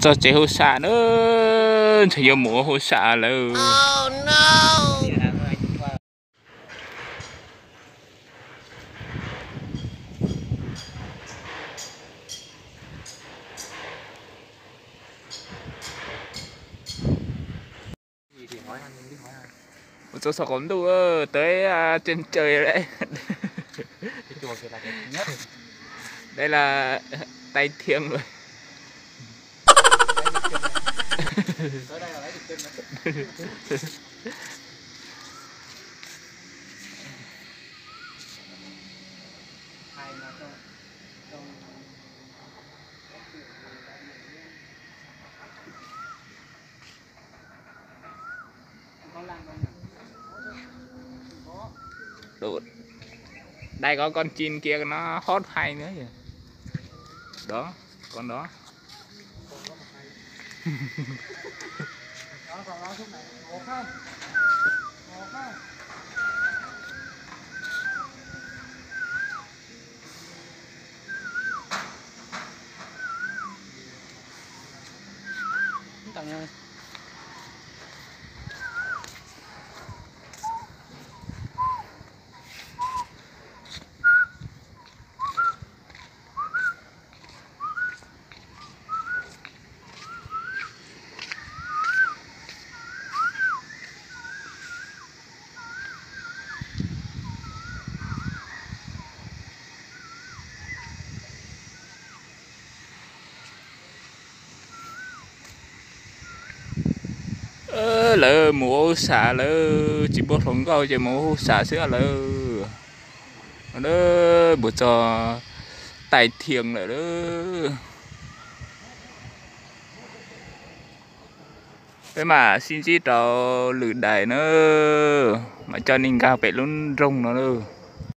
cho chế hồ xạ nữa thì giờ mùa hồ xạ là oh no. Một số sọc ống đủ tới trên trời đấy. Đây là tay thiêng rồi. Tới đây là lấy được chân. Đủ. Đây có con chim kia nó hót hay nữa kìa. Đó, con đó. Đó, còn đó lúc này ngộ không? Ngộ không? Tặng ơi. Lỡ mùa xả lỡ chỉ bớt không có chỉ mùa xả sữa lỡ đó bữa cho tay thiêng nữa đó. Thế mà xin chỉ cho lử đại nữa mà cho nên cao phải luôn rong nó nữa.